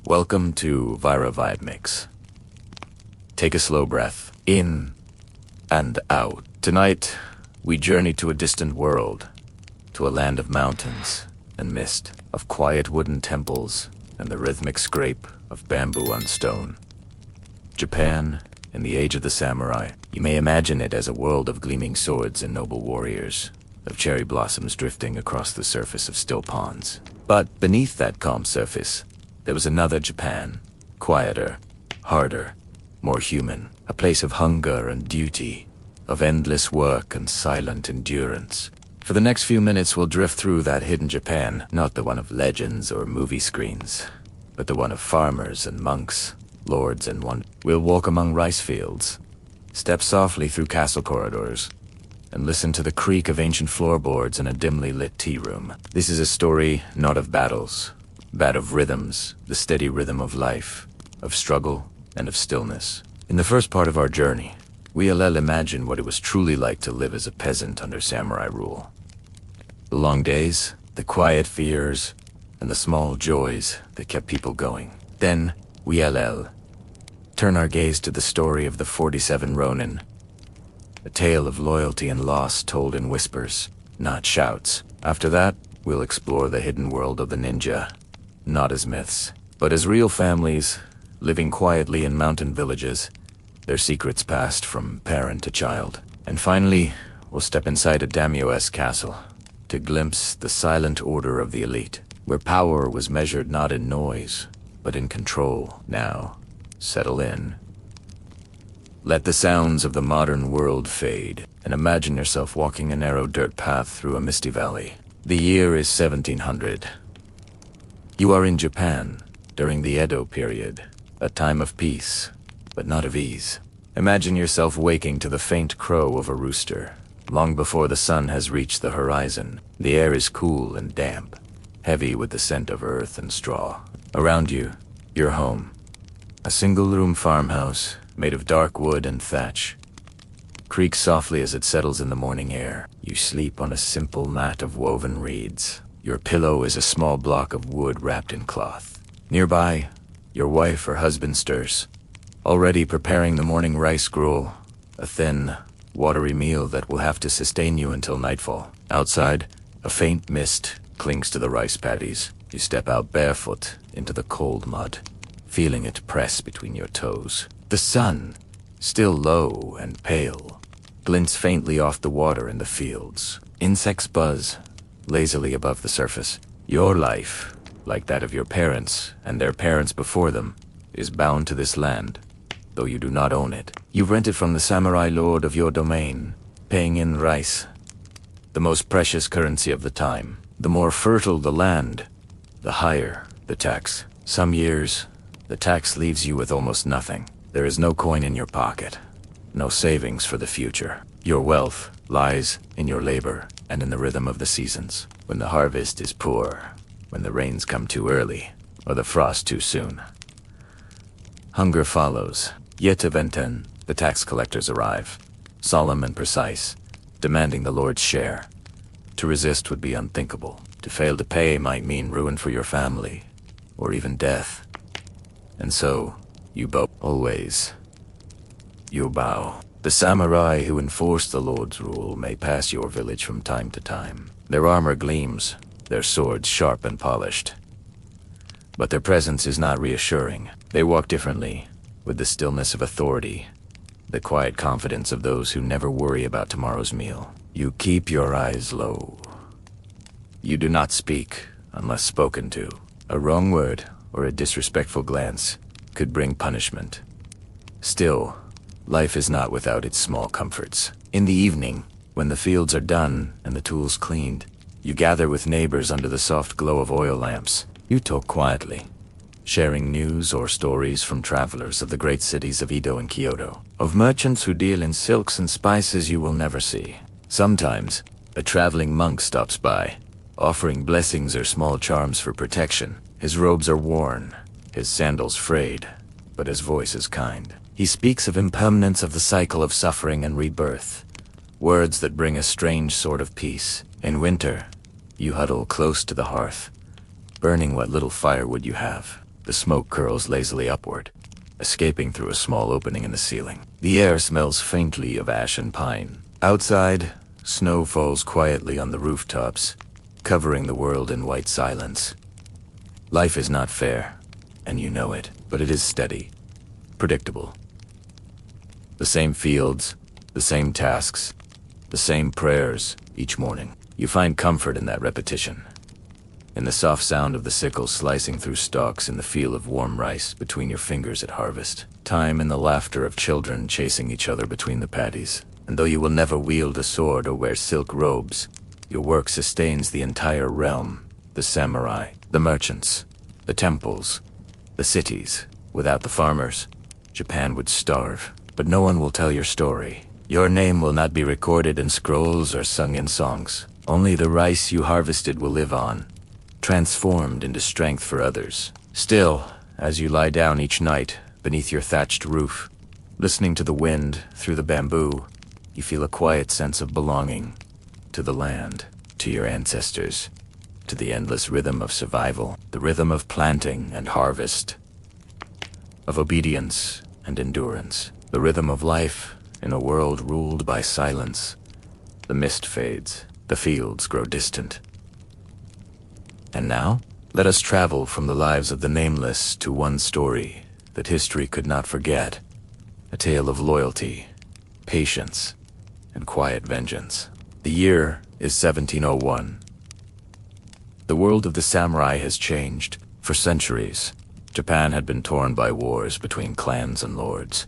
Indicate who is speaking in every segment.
Speaker 1: Welcome to Vira Vibe Mix. Take a slow breath, in and out. Tonight, we journey to a distant world, to a land of mountains and mist, of quiet wooden temples and the rhythmic scrape of bamboo on stone. Japan, in the age of the samurai, you may imagine it as a world of gleaming swords and noble warriors, of cherry blossoms drifting across the surface of still ponds. But beneath that calm surface, there was another Japan, quieter, harder, more human, a place of hunger and duty, of endless work and silent endurance. For the next few minutes, we'll drift through that hidden Japan, not the one of legends or movie screens, but the one of farmers and monks, lords and wonders. We'll walk among rice fields, step softly through castle corridors, and listen to the creak of ancient floorboards in a dimly lit tea room. This is a story not of battles, but of rhythms, the steady rhythm of life, of struggle, and of stillness. In the first part of our journey, we'll imagine what it was truly like to live as a peasant under samurai rule. The long days, the quiet fears, and the small joys that kept people going. Then, we'll turn our gaze to the story of the 47 Ronin, a tale of loyalty and loss told in whispers, not shouts. After that, we'll explore the hidden world of the ninja, not as myths, but as real families, living quietly in mountain villages, their secrets passed from parent to child. And finally, we'll step inside a daimyo-esque castle to glimpse the silent order of the elite, where power was measured not in noise, but in control. Now, settle in. Let the sounds of the modern world fade, and imagine yourself walking a narrow dirt path through a misty valley. The year is 1700. You are in Japan during the Edo period, a time of peace, but not of ease. Imagine yourself waking to the faint crow of a rooster, long before the sun has reached the horizon. The air is cool and damp, heavy with the scent of earth and straw. Around you, your home, a single-room farmhouse made of dark wood and thatch, creaks softly as it settles in the morning air. You sleep on a simple mat of woven reeds. Your pillow is a small block of wood wrapped in cloth. Nearby, your wife or husband stirs, already preparing the morning rice gruel, a thin, watery meal that will have to sustain you until nightfall. Outside, a faint mist clings to the rice paddies. You step out barefoot into the cold mud, feeling it press between your toes. The sun, still low and pale, glints faintly off the water in the fields. Insects buzz lazily above the surface. Your life, like that of your parents and their parents before them, is bound to this land, though you do not own it. You rent it from the samurai lord of your domain, paying in rice, the most precious currency of the time. The more fertile the land, the higher the tax. Some years, the tax leaves you with almost nothing. There is no coin in your pocket, no savings for the future. Your wealth lies in your labor and in the rhythm of the seasons. When the harvest is poor, when the rains come too early, or the frost too soon, hunger follows. Yet eventually, the tax collectors arrive, solemn and precise, demanding the Lord's share. To resist would be unthinkable. To fail to pay might mean ruin for your family, or even death. And so, you bow. Always, you bow. The samurai who enforce the Lord's rule may pass your village from time to time. Their armor gleams, their swords sharp and polished. But their presence is not reassuring. They walk differently, with the stillness of authority, the quiet confidence of those who never worry about tomorrow's meal. You keep your eyes low. You do not speak unless spoken to. A wrong word or a disrespectful glance could bring punishment. Still, life is not without its small comforts. In the evening, when the fields are done and the tools cleaned, you gather with neighbors under the soft glow of oil lamps. You talk quietly, sharing news or stories from travelers of the great cities of Edo and Kyoto, of merchants who deal in silks and spices you will never see. Sometimes, a traveling monk stops by, offering blessings or small charms for protection. His robes are worn, his sandals frayed, but his voice is kind. He speaks of impermanence of the cycle of suffering and rebirth, words that bring a strange sort of peace. In winter, you huddle close to the hearth, burning what little firewood you have. The smoke curls lazily upward, escaping through a small opening in the ceiling. The air smells faintly of ash and pine. Outside, snow falls quietly on the rooftops, covering the world in white silence. Life is not fair, and you know it, but it is steady, predictable. The same fields, the same tasks, the same prayers each morning. You find comfort in that repetition, in the soft sound of the sickle slicing through stalks, in the feel of warm rice between your fingers at harvest. Time in the laughter of children chasing each other between the paddies. And though you will never wield a sword or wear silk robes, your work sustains the entire realm. The samurai, the merchants, the temples, the cities. Without the farmers, Japan would starve. But no one will tell your story. Your name will not be recorded in scrolls or sung in songs. Only the rice you harvested will live on, transformed into strength for others. Still, as you lie down each night beneath your thatched roof, listening to the wind through the bamboo, you feel a quiet sense of belonging to the land, to your ancestors, to the endless rhythm of survival, the rhythm of planting and harvest, of obedience and endurance, the rhythm of life in a world ruled by silence. The mist fades, the fields grow distant. And now, let us travel from the lives of the nameless to one story that history could not forget, a tale of loyalty, patience, and quiet vengeance. The year is 1701. The world of the samurai has changed. For centuries, Japan had been torn by wars between clans and lords.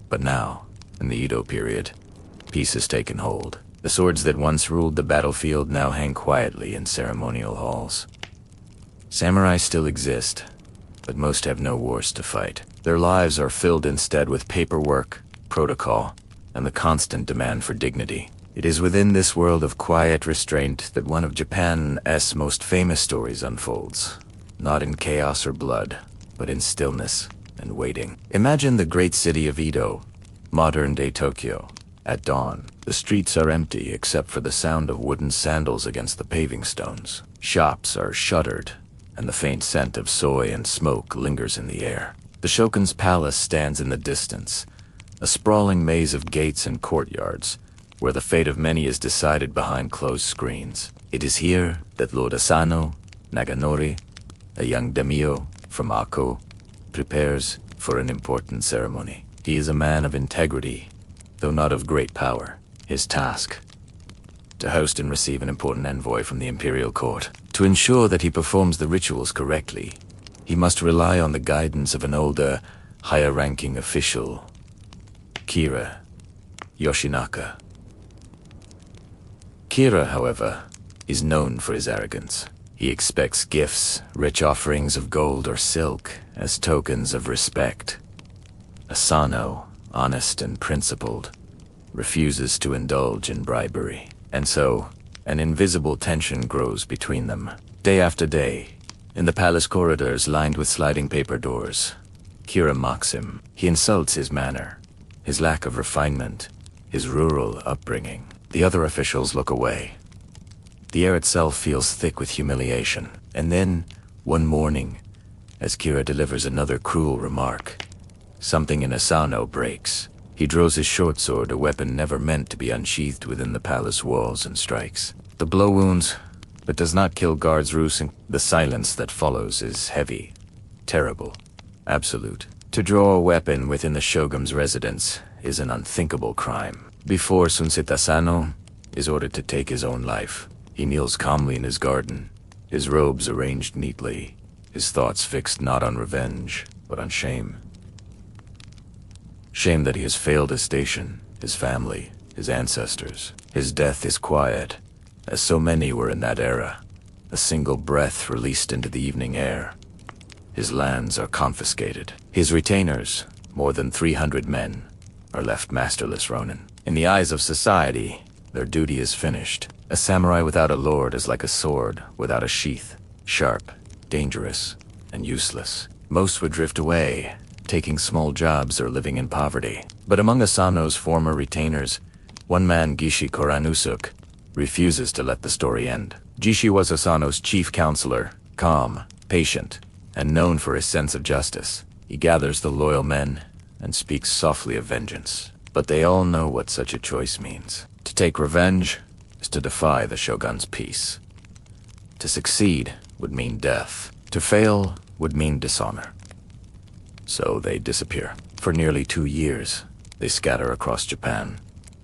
Speaker 1: But now, in the Edo period, peace has taken hold. The swords that once ruled the battlefield now hang quietly in ceremonial halls. Samurai still exist, but most have no wars to fight. Their lives are filled instead with paperwork, protocol, and the constant demand for dignity. It is within this world of quiet restraint that one of Japan's most famous stories unfolds, not in chaos or blood, but in stillness and waiting. Imagine the great city of Edo, modern-day Tokyo. At dawn, the streets are empty except for the sound of wooden sandals against the paving stones. Shops are shuttered, and the faint scent of soy and smoke lingers in the air. The shogun's palace stands in the distance, a sprawling maze of gates and courtyards, where the fate of many is decided behind closed screens. It is here that Lord Asano Naganori, a young daimyo from Ako, prepares for an important ceremony. He is a man of integrity, though not of great power. His task: to host and receive an important envoy from the imperial court. To ensure that he performs the rituals correctly, he must rely on the guidance of an older, higher-ranking official, Kira Yoshinaka. Kira, however, is known for his arrogance. He expects gifts, rich offerings of gold or silk, as tokens of respect. Asano, honest and principled, refuses to indulge in bribery. And so, an invisible tension grows between them. Day after day, in the palace corridors lined with sliding paper doors, Kira mocks him. He insults his manner, his lack of refinement, his rural upbringing. The other officials look away. The air itself feels thick with humiliation. And then, one morning, as Kira delivers another cruel remark, something in Asano breaks. He draws his short sword, a weapon never meant to be unsheathed within the palace walls, and strikes. The blow wounds, but does not kill guards roosting. The silence that follows is heavy, terrible, absolute. To draw a weapon within the shogun's residence is an unthinkable crime. Before Sunset Asano is ordered to take his own life, he kneels calmly in his garden, his robes arranged neatly, his thoughts fixed not on revenge, but on shame. Shame that he has failed his station, his family, his ancestors. His death is quiet, as so many were in that era, a single breath released into the evening air. His lands are confiscated. His retainers, more than 300 men, are left masterless ronin. In the eyes of society, their duty is finished. A samurai without a lord is like a sword without a sheath, sharp, dangerous, and useless. Most would drift away, taking small jobs or living in poverty. But among Asano's former retainers, one man, Gishi Koranusuk, refuses to let the story end. Gishi was Asano's chief counselor, calm, patient, and known for his sense of justice. He gathers the loyal men and speaks softly of vengeance. But they all know what such a choice means. To take revenge is to defy the shogun's peace. To succeed would mean death. To fail would mean dishonor. So they disappear. For nearly 2 years, they scatter across Japan,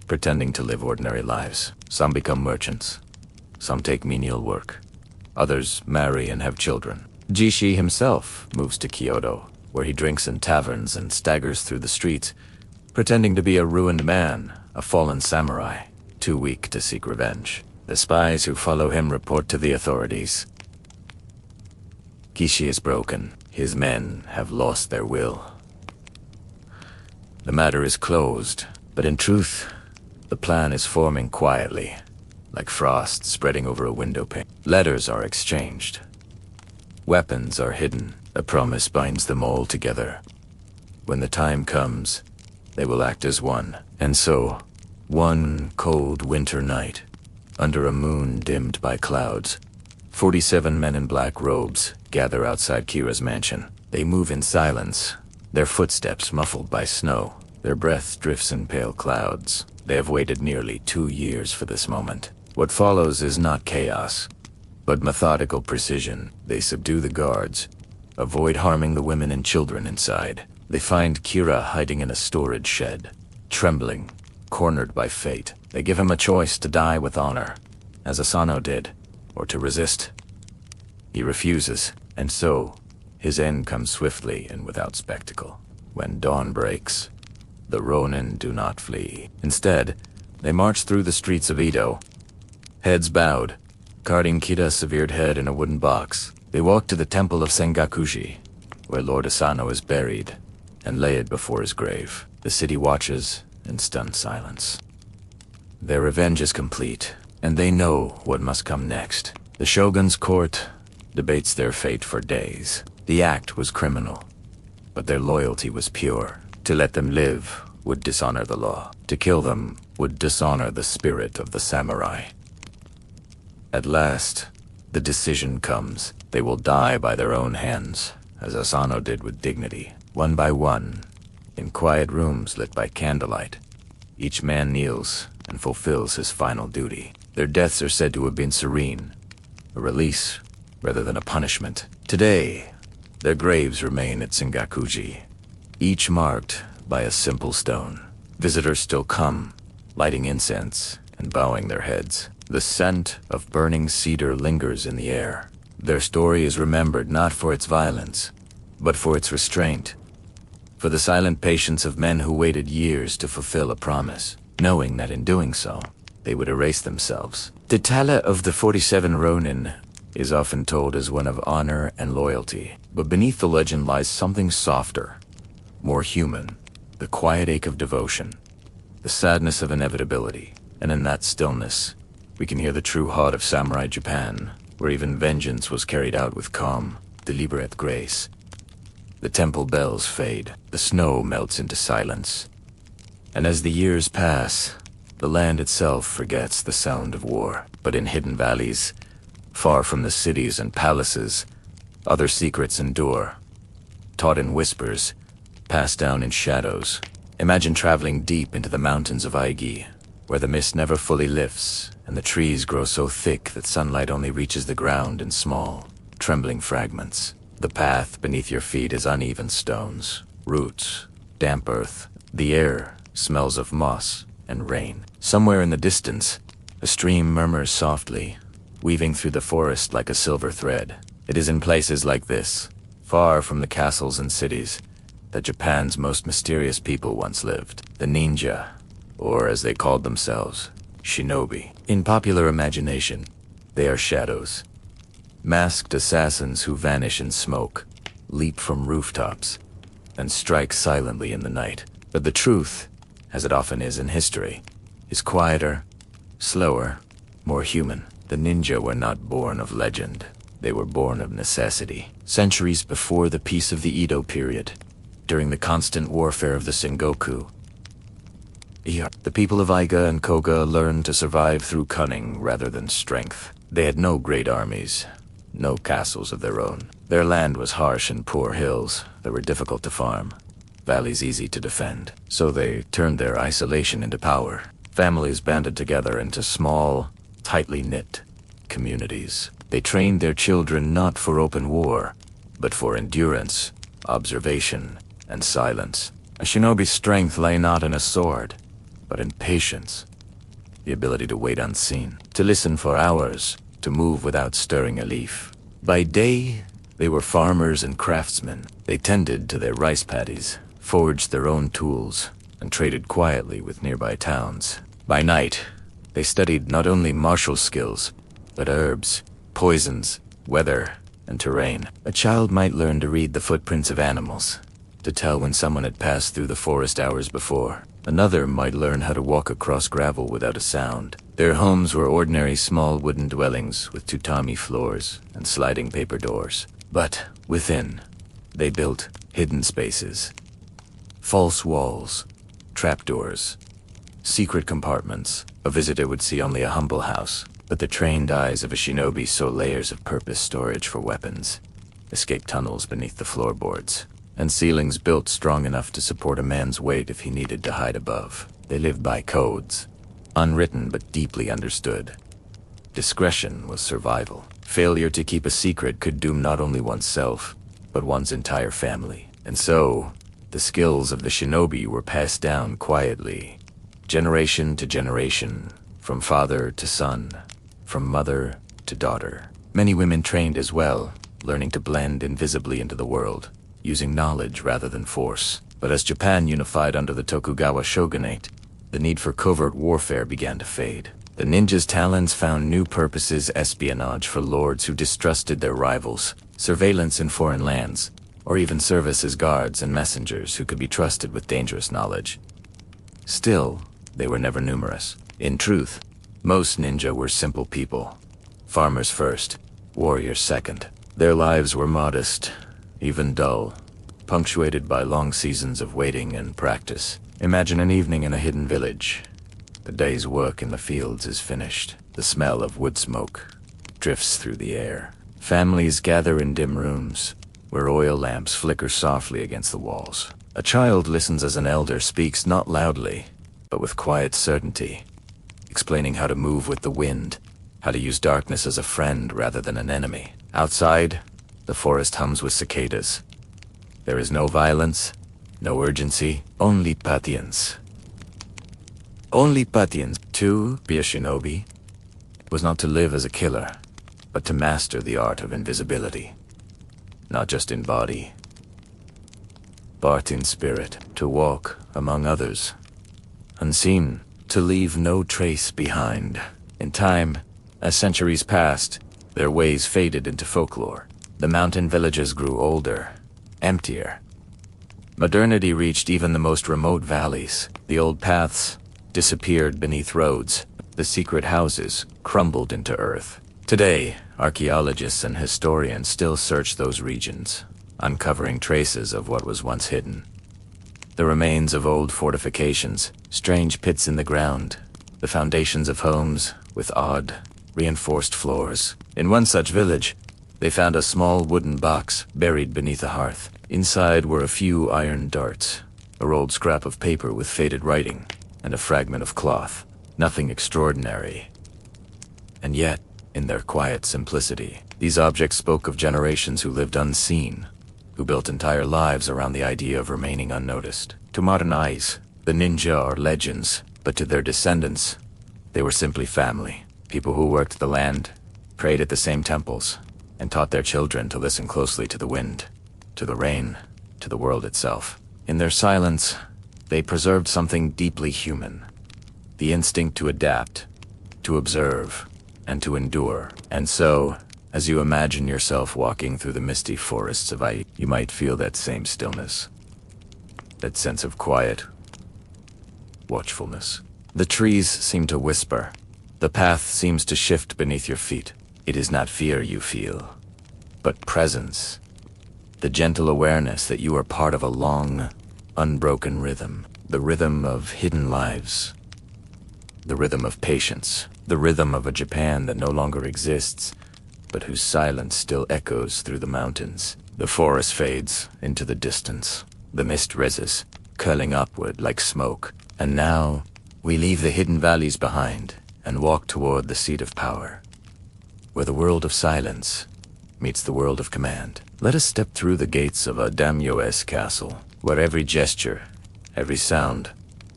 Speaker 1: pretending to live ordinary lives. Some become merchants. Some take menial work. Others marry and have children. Jishi himself moves to Kyoto, where he drinks in taverns and staggers through the streets, pretending to be a ruined man, a fallen samurai, too weak to seek revenge. The spies who follow him report to the authorities. Kishi is broken. His men have lost their will. The matter is closed, but in truth, the plan is forming quietly, like frost spreading over a window pane. Letters are exchanged. Weapons are hidden. A promise binds them all together. When the time comes, they will act as one. And so, one cold winter night, under a moon dimmed by clouds, 47 men in black robes gather outside Kira's mansion. They move in silence, their footsteps muffled by snow. Their breath drifts in pale clouds. They have waited nearly 2 years for this moment. What follows is not chaos, but methodical precision. They subdue the guards, avoid harming the women and children inside. They find Kira hiding in a storage shed, trembling, cornered by fate. They give him a choice to die with honor, as Asano did, or to resist. He refuses, and so, his end comes swiftly and without spectacle. When dawn breaks, the Ronin do not flee. Instead, they march through the streets of Edo, heads bowed, carting Kira's severed head in a wooden box. They walk to the temple of Sengakuji, where Lord Asano is buried, and lay it before his grave. The city watches in stunned silence. Their revenge is complete, and they know what must come next. The shogun's court debates their fate for days. The act was criminal, but their loyalty was pure. To let them live would dishonor the law. To kill them would dishonor the spirit of the samurai. At last, the decision comes. They will die by their own hands, as Asano did with dignity. One by one, in quiet rooms lit by candlelight, each man kneels and fulfills his final duty. Their deaths are said to have been serene, a release rather than a punishment. Today, their graves remain at Sengakuji, each marked by a simple stone. Visitors still come, lighting incense and bowing their heads. The scent of burning cedar lingers in the air. Their story is remembered not for its violence, but for its restraint, for the silent patience of men who waited years to fulfill a promise, knowing that in doing so, they would erase themselves. The tale of the 47 Ronin is often told as one of honor and loyalty, but beneath the legend lies something softer, more human, the quiet ache of devotion, the sadness of inevitability, and in that stillness, we can hear the true heart of samurai Japan, where even vengeance was carried out with calm, deliberate grace. The temple bells fade, the snow melts into silence, and as the years pass, the land itself forgets the sound of war. But in hidden valleys, far from the cities and palaces, other secrets endure, taught in whispers, passed down in shadows. Imagine traveling deep into the mountains of Aigi, where the mist never fully lifts, and the trees grow so thick that sunlight only reaches the ground in small, trembling fragments. The path beneath your feet is uneven stones, roots, damp earth. The air smells of moss and rain. Somewhere in the distance, a stream murmurs softly, weaving through the forest like a silver thread. It is in places like this, far from the castles and cities, that Japan's most mysterious people once lived. The ninja, or as they called themselves, shinobi. In popular imagination, they are shadows. Masked assassins who vanish in smoke, leap from rooftops, and strike silently in the night. But the truth, as it often is in history, is quieter, slower, more human. The ninja were not born of legend. They were born of necessity. Centuries before the peace of the Edo period, during the constant warfare of the Sengoku, the people of Aiga and Koga learned to survive through cunning rather than strength. They had no great armies, no castles of their own. Their land was harsh and poor hills that were difficult to farm, valleys easy to defend. So they turned their isolation into power. Families banded together into small, tightly knit communities. They trained their children not for open war, but for endurance, observation, and silence. A shinobi's strength lay not in a sword, but in patience, the ability to wait unseen, to listen for hours, to move without stirring a leaf. By day, they were farmers and craftsmen. They tended to their rice paddies, forged their own tools, and traded quietly with nearby towns. By night, they studied not only martial skills, but herbs, poisons, weather, and terrain. A child might learn to read the footprints of animals, to tell when someone had passed through the forest hours before. Another might learn how to walk across gravel without a sound. Their homes were ordinary small wooden dwellings with tatami floors and sliding paper doors. But within, they built hidden spaces, false walls, trapdoors, secret compartments. A visitor would see only a humble house, but the trained eyes of a shinobi saw layers of purpose storage for weapons, escape tunnels beneath the floorboards, and ceilings built strong enough to support a man's weight if he needed to hide above. They lived by codes, unwritten but deeply understood. Discretion was survival. Failure to keep a secret could doom not only oneself, but one's entire family. And so, the skills of the shinobi were passed down quietly, generation to generation, from father to son, from mother to daughter. Many women trained as well, learning to blend invisibly into the world, using knowledge rather than force. But as Japan unified under the Tokugawa shogunate, the need for covert warfare began to fade. The ninjas' talents found new purposes: espionage for lords who distrusted their rivals, surveillance in foreign lands, or even service as guards and messengers who could be trusted with dangerous knowledge. Still, they were never numerous. In truth, most ninja were simple people. Farmers first, warriors second. Their lives were modest, even dull, punctuated by long seasons of waiting and practice. Imagine an evening in a hidden village. The day's work in the fields is finished. The smell of wood smoke drifts through the air. Families gather in dim rooms, where oil lamps flicker softly against the walls. A child listens as an elder speaks, not loudly, but with quiet certainty, explaining how to move with the wind, how to use darkness as a friend rather than an enemy. Outside, the forest hums with cicadas. There is no violence, no urgency, only patience. Only patience. To be a shinobi was not to live as a killer, but to master the art of invisibility. Not just in body, but in spirit. To walk among others, unseen, to leave no trace behind. In time, as centuries passed, their ways faded into folklore. The mountain villages grew older, emptier. Modernity reached even the most remote valleys. The old paths disappeared beneath roads. The secret houses crumbled into earth. Today, archaeologists and historians still search those regions, uncovering traces of what was once hidden. The remains of old fortifications, strange pits in the ground, the foundations of homes with odd, reinforced floors. In one such village, they found a small wooden box buried beneath a hearth. Inside were a few iron darts, a rolled scrap of paper with faded writing, and a fragment of cloth. Nothing extraordinary. And yet, in their quiet simplicity, these objects spoke of generations who lived unseen, who built entire lives around the idea of remaining unnoticed. To modern eyes, the ninja are legends, but to their descendants, they were simply family. People who worked the land, prayed at the same temples, and taught their children to listen closely to the wind, to the rain, to the world itself. In their silence, they preserved something deeply human: the instinct to adapt, to observe, and to endure. And so, as you imagine yourself walking through the misty forests of Ai, you might feel that same stillness, that sense of quiet watchfulness. The trees seem to whisper. The path seems to shift beneath your feet. It is not fear you feel, but presence. The gentle awareness that you are part of a long, unbroken rhythm. The rhythm of hidden lives. The rhythm of patience. The rhythm of a Japan that no longer exists, but whose silence still echoes through the mountains. The forest fades into the distance. The mist rises, curling upward like smoke. And now, we leave the hidden valleys behind and walk toward the seat of power, where the world of silence meets the world of command. Let us step through the gates of a daimyo-esque castle, where every gesture, every sound,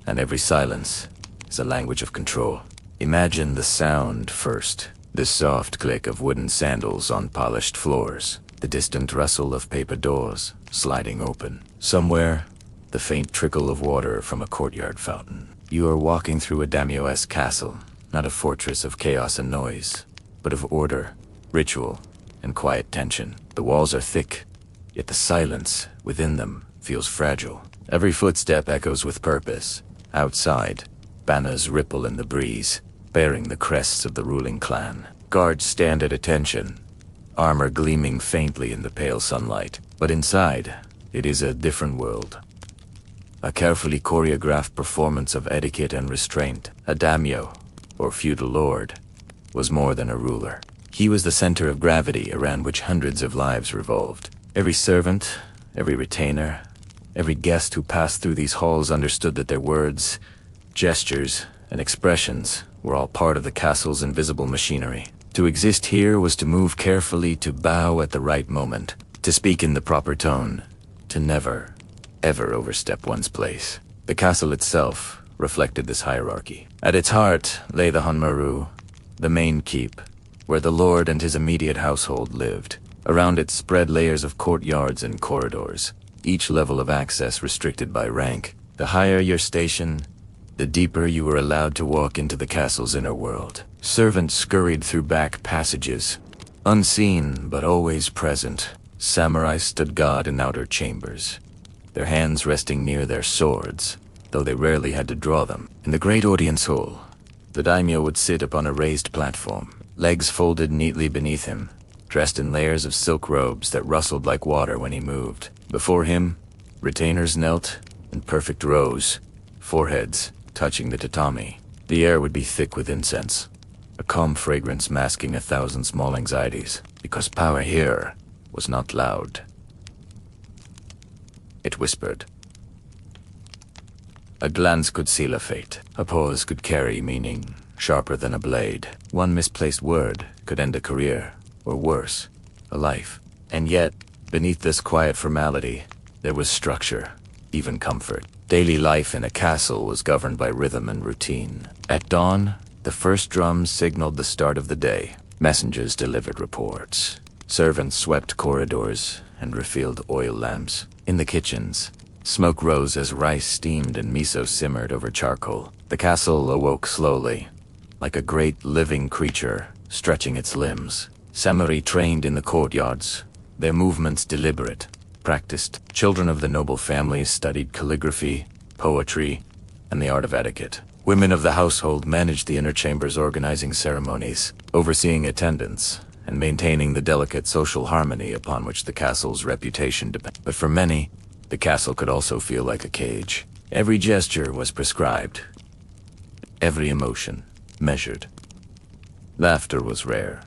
Speaker 1: and every silence is a language of control. Imagine the sound first, the soft click of wooden sandals on polished floors, the distant rustle of paper doors sliding open. Somewhere, the faint trickle of water from a courtyard fountain. You are walking through a daimyo-esque castle, not a fortress of chaos and noise, but of order, ritual, and quiet tension. The walls are thick, yet the silence within them feels fragile. Every footstep echoes with purpose. Outside, banners ripple in the breeze, bearing the crests of the ruling clan. Guards stand at attention, armor gleaming faintly in the pale sunlight. But inside, it is a different world. A carefully choreographed performance of etiquette and restraint. A daimyo, or feudal lord, was more than a ruler. He was the center of gravity around which hundreds of lives revolved. Every servant, every retainer, every guest who passed through these halls understood that their words, gestures, and expressions were all part of the castle's invisible machinery. To exist here was to move carefully, to bow at the right moment, to speak in the proper tone, to never, ever overstep one's place. The castle itself reflected this hierarchy. At its heart lay the Hanmaru, the main keep, where the lord and his immediate household lived. Around it spread layers of courtyards and corridors, each level of access restricted by rank. The higher your station, the deeper you were allowed to walk into the castle's inner world. Servants scurried through back passages, unseen but always present. Samurai stood guard in outer chambers, their hands resting near their swords, though they rarely had to draw them. In the great audience hall, the daimyo would sit upon a raised platform, legs folded neatly beneath him, dressed in layers of silk robes that rustled like water when he moved. Before him, retainers knelt in perfect rows, foreheads touching the tatami. The air would be thick with incense, a calm fragrance masking 1,000 small anxieties, because power here was not loud. It whispered. A glance could seal a fate. A pause could carry meaning, sharper than a blade. One misplaced word could end a career, or worse, a life. And yet, beneath this quiet formality, there was structure, even comfort. Daily life in a castle was governed by rhythm and routine. At dawn, the first drums signaled the start of the day. Messengers delivered reports. Servants swept corridors and refilled oil lamps. In the kitchens, smoke rose as rice steamed and miso simmered over charcoal. The castle awoke slowly, like a great living creature stretching its limbs. Samurai trained in the courtyards, their movements deliberate, practiced. Children of the noble families studied calligraphy, poetry, and the art of etiquette. Women of the household managed the inner chambers, organizing ceremonies, overseeing attendance, and maintaining the delicate social harmony upon which the castle's reputation depended. But for many, the castle could also feel like a cage. Every gesture was prescribed, every emotion measured. Laughter was rare,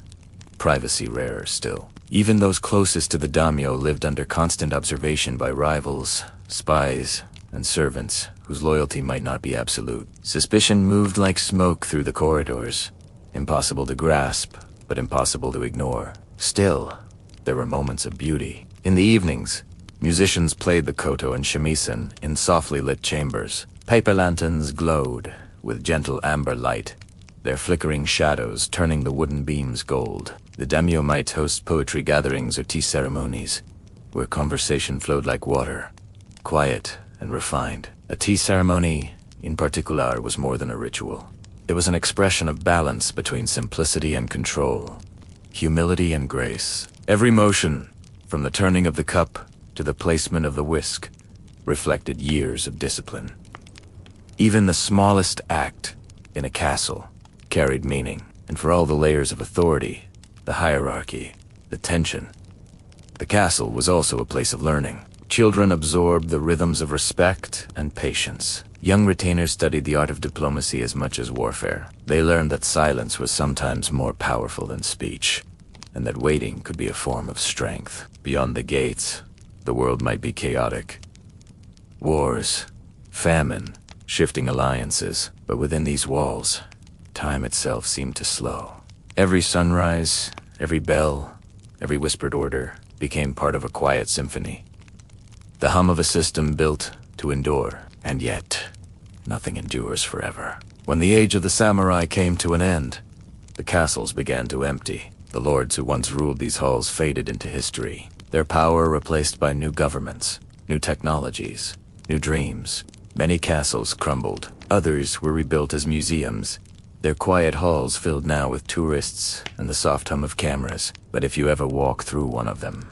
Speaker 1: privacy rarer still. Even those closest to the daimyo lived under constant observation by rivals, spies, and servants whose loyalty might not be absolute. Suspicion moved like smoke through the corridors, impossible to grasp, but impossible to ignore. Still, there were moments of beauty. In the evenings, musicians played the koto and shamisen in softly lit chambers. Paper lanterns glowed with gentle amber light, their flickering shadows turning the wooden beams gold. The daimyo might host poetry gatherings or tea ceremonies, where conversation flowed like water, quiet and refined. A tea ceremony, in particular, was more than a ritual. It was an expression of balance between simplicity and control, humility and grace. Every motion, from the turning of the cup to the placement of the whisk, reflected years of discipline. Even the smallest act in a castle carried meaning, and for all the layers of authority, the hierarchy, the tension, the castle was also a place of learning. Children absorbed the rhythms of respect and patience. Young retainers studied the art of diplomacy as much as warfare. They learned that silence was sometimes more powerful than speech. and that waiting could be a form of strength. Beyond the gates, the world might be chaotic. Wars, famine, shifting alliances, but within these walls, time itself seemed to slow. Every sunrise, every bell, every whispered order became part of a quiet symphony. The hum of a system built to endure, and yet, nothing endures forever. When the age of the samurai came to an end, the castles began to empty. The lords who once ruled these halls faded into history, their power replaced by new governments, new technologies, new dreams. Many castles crumbled, others were rebuilt as museums, their quiet halls filled now with tourists and the soft hum of cameras. But if you ever walk through one of them,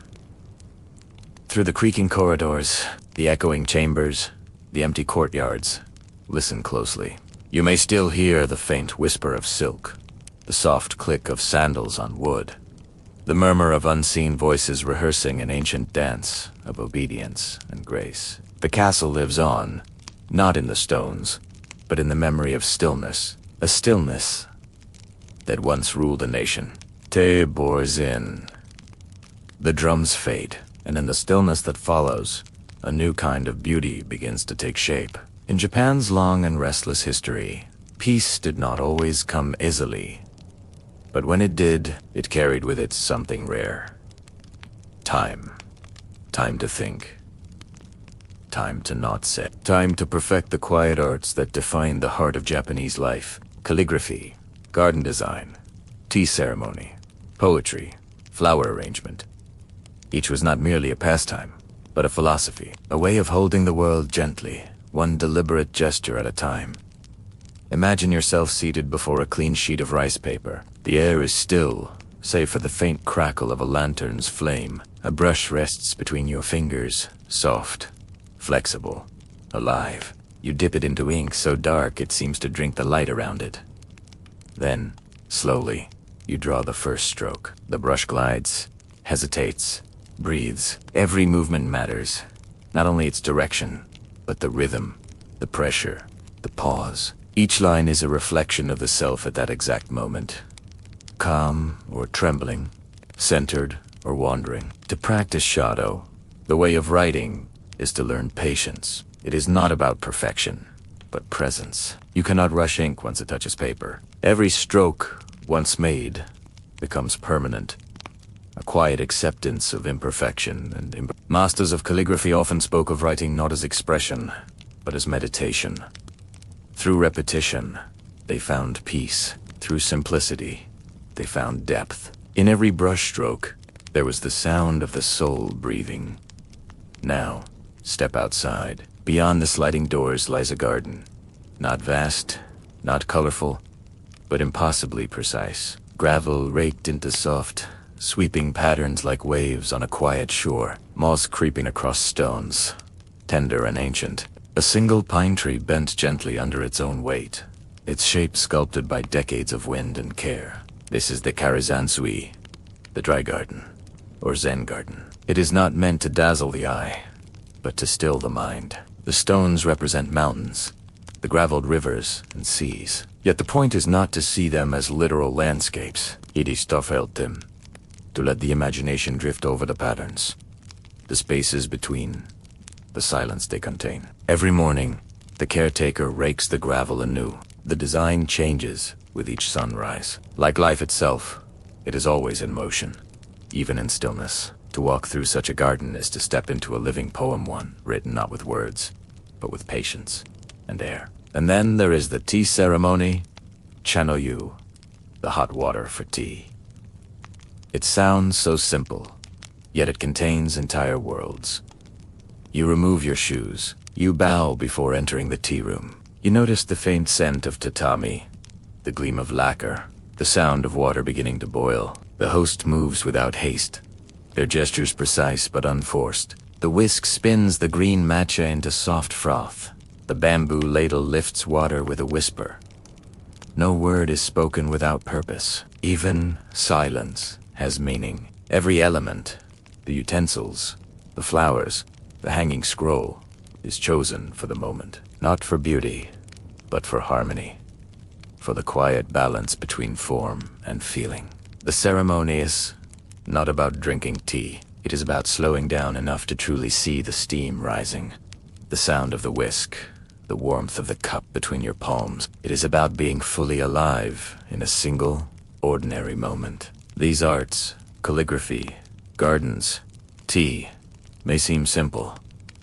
Speaker 1: through the creaking corridors, the echoing chambers, the empty courtyards, listen closely. You may still hear the faint whisper of silk, the soft click of sandals on wood, the murmur of unseen voices rehearsing an ancient dance of obedience and grace. The castle lives on, not in the stones, but in the memory of stillness, a stillness that once ruled a nation. Te bores in. The drums fade, and in the stillness that follows, a new kind of beauty begins to take shape. In Japan's long and restless history, peace did not always come easily. But when it did, it carried with it something rare. Time. Time to think. Time to not say. Time to perfect the quiet arts that define the heart of Japanese life. Calligraphy, garden design, tea ceremony, poetry, flower arrangement. Each was not merely a pastime, but a philosophy, a way of holding the world gently, one deliberate gesture at a time. Imagine yourself seated before a clean sheet of rice paper. The air is still, save for the faint crackle of a lantern's flame. A brush rests between your fingers, soft, flexible, alive. You dip it into ink so dark it seems to drink the light around it. Then, slowly, you draw the first stroke. The brush glides, hesitates, breathes. Every movement matters. Not only its direction, but the rhythm, the pressure, the pause. Each line is a reflection of the self at that exact moment. Calm or trembling, centered or wandering. To practice shadow, the way of writing is to learn patience. It is not about perfection, but presence. You cannot rush ink once it touches paper. Every stroke, once made, becomes permanent. A quiet acceptance of imperfection and Masters of calligraphy often spoke of writing not as expression, but as meditation. Through repetition, they found peace. Through simplicity, they found depth. In every brushstroke, there was the sound of the soul breathing. Now, step outside. Beyond the sliding doors lies a garden. Not vast, not colorful, but impossibly precise. Gravel raked into soft, sweeping patterns like waves on a quiet shore. Moss creeping across stones, tender and ancient. A single pine tree bent gently under its own weight, its shape sculpted by decades of wind and care. This is the Karizansui, the dry garden, or Zen garden. It is not meant to dazzle the eye, but to still the mind. The stones represent mountains, the graveled rivers and seas. Yet the point is not to see them as literal landscapes. It is them, to let the imagination drift over the patterns, the spaces between, the silence they contain. Every morning, the caretaker rakes the gravel anew. The design changes with each sunrise. Like life itself, it is always in motion, even in stillness. To walk through such a garden is to step into a living poem, one written not with words, but with patience and air. And then there is the tea ceremony, chanoyu, the hot water for tea. It sounds so simple, yet it contains entire worlds. You remove your shoes. You bow before entering the tea room. You notice the faint scent of tatami, the gleam of lacquer, the sound of water beginning to boil. The host moves without haste, their gestures precise but unforced. The whisk spins the green matcha into soft froth. The bamboo ladle lifts water with a whisper. No word is spoken without purpose. Even silence has meaning. Every element, the utensils, the flowers, the hanging scroll, is chosen for the moment. Not for beauty, but for harmony. For the quiet balance between form and feeling. The ceremony is not about drinking tea. It is about slowing down enough to truly see the steam rising, the sound of the whisk, the warmth of the cup between your palms. It is about being fully alive in a single, ordinary moment. These arts, calligraphy, gardens, tea, may seem simple,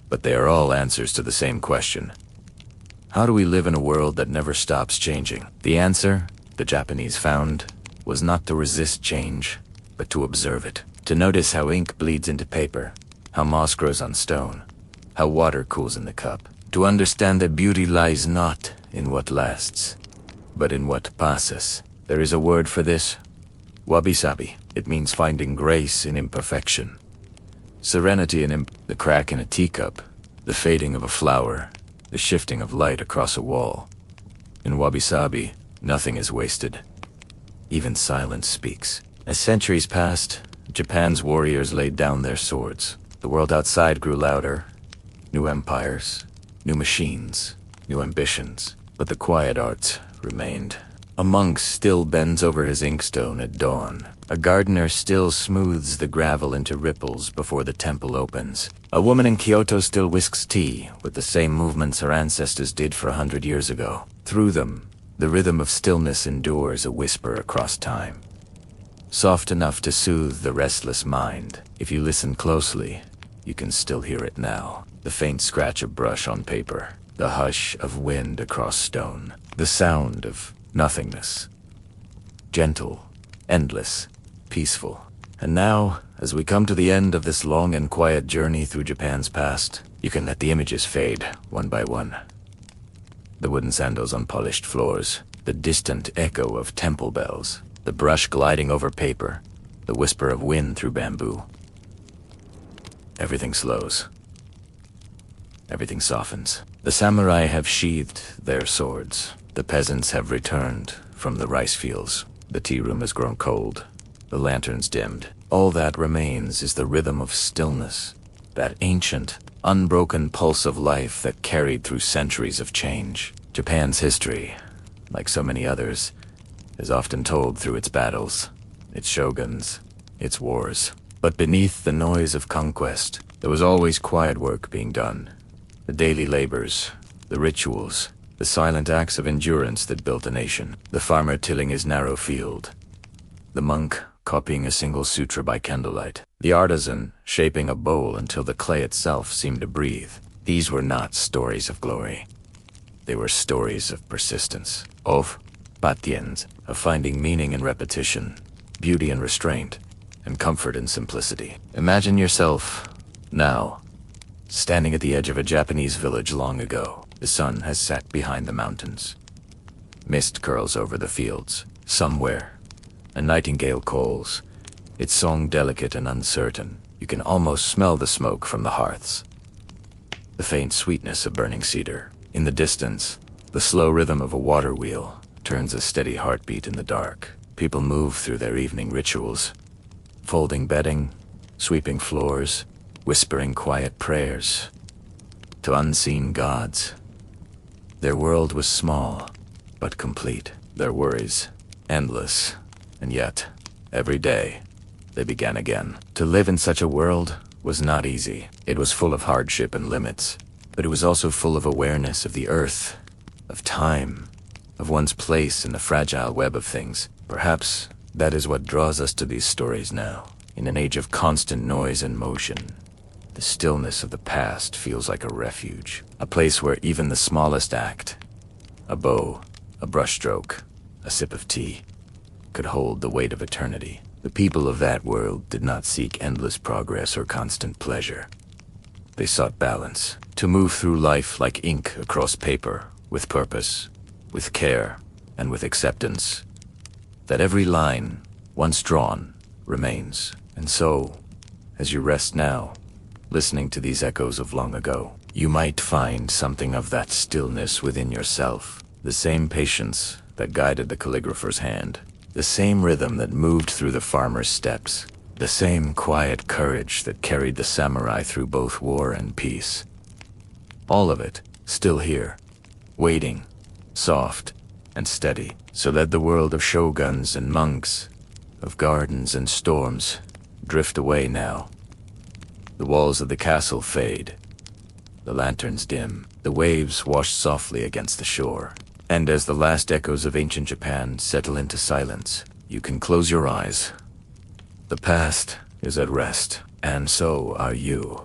Speaker 1: but they are all answers to the same question. How do we live in a world that never stops changing? The answer, the Japanese found, was not to resist change, but to observe it. To notice how ink bleeds into paper, how moss grows on stone, how water cools in the cup. To understand that beauty lies not in what lasts, but in what passes. There is a word for this, wabi-sabi. It means finding grace in imperfection, serenity in the crack in a teacup, the fading of a flower, the shifting of light across a wall. In wabi-sabi, nothing is wasted. Even silence speaks. As centuries passed, Japan's warriors laid down their swords. The world outside grew louder. New empires, new machines, new ambitions. But the quiet arts remained. A monk still bends over his inkstone at dawn. A gardener still smooths the gravel into ripples before the temple opens. A woman in Kyoto still whisks tea with the same movements her ancestors did for 100 years ago. Through them, the rhythm of stillness endures a whisper across time, soft enough to soothe the restless mind. If you listen closely, you can still hear it now. The faint scratch of brush on paper, the hush of wind across stone, the sound of nothingness. Gentle, endless, peaceful. And now, as we come to the end of this long and quiet journey through Japan's past, you can let the images fade one by one. The wooden sandals on polished floors, the distant echo of temple bells, the brush gliding over paper, the whisper of wind through bamboo. Everything slows. Everything softens. The samurai have sheathed their swords. The peasants have returned from the rice fields. The tea room has grown cold. The lanterns dimmed. All that remains is the rhythm of stillness, that ancient, unbroken pulse of life that carried through centuries of change. Japan's history, like so many others, is often told through its battles, its shoguns, its wars. But beneath the noise of conquest, there was always quiet work being done. The daily labors, the rituals, the silent acts of endurance that built a nation. The farmer tilling his narrow field, the monk copying a single sutra by candlelight, the artisan shaping a bowl until the clay itself seemed to breathe. These were not stories of glory. They were stories of persistence, of patience, of finding meaning in repetition, beauty in restraint, and comfort in simplicity. Imagine yourself, now, standing at the edge of a Japanese village long ago. The sun has set behind the mountains. Mist curls over the fields. Somewhere, a nightingale calls, its song delicate and uncertain. You can almost smell the smoke from the hearths, the faint sweetness of burning cedar. In the distance, the slow rhythm of a water wheel turns a steady heartbeat in the dark. People move through their evening rituals, folding bedding, sweeping floors, whispering quiet prayers to unseen gods. Their world was small, but complete. Their worries, endless, and yet, every day, they began again. To live in such a world was not easy. It was full of hardship and limits, but it was also full of awareness of the earth, of time, of one's place in the fragile web of things. Perhaps that is what draws us to these stories now. In an age of constant noise and motion, the stillness of the past feels like a refuge, a place where even the smallest act, a bow, a brushstroke, a sip of tea, could hold the weight of eternity. The people of that world did not seek endless progress or constant pleasure. They sought balance, to move through life like ink across paper, with purpose, with care, and with acceptance, that every line, once drawn, remains. And so, as you rest now, listening to these echoes of long ago, you might find something of that stillness within yourself, the same patience that guided the calligrapher's hand, the same rhythm that moved through the farmer's steps, the same quiet courage that carried the samurai through both war and peace. All of it still here, waiting, soft and steady, so that the world of shoguns and monks, of gardens and storms, drift away now. The walls of the castle fade. The lanterns dim. The waves wash softly against the shore. And as the last echoes of ancient Japan settle into silence, you can close your eyes. The past is at rest, and so are you.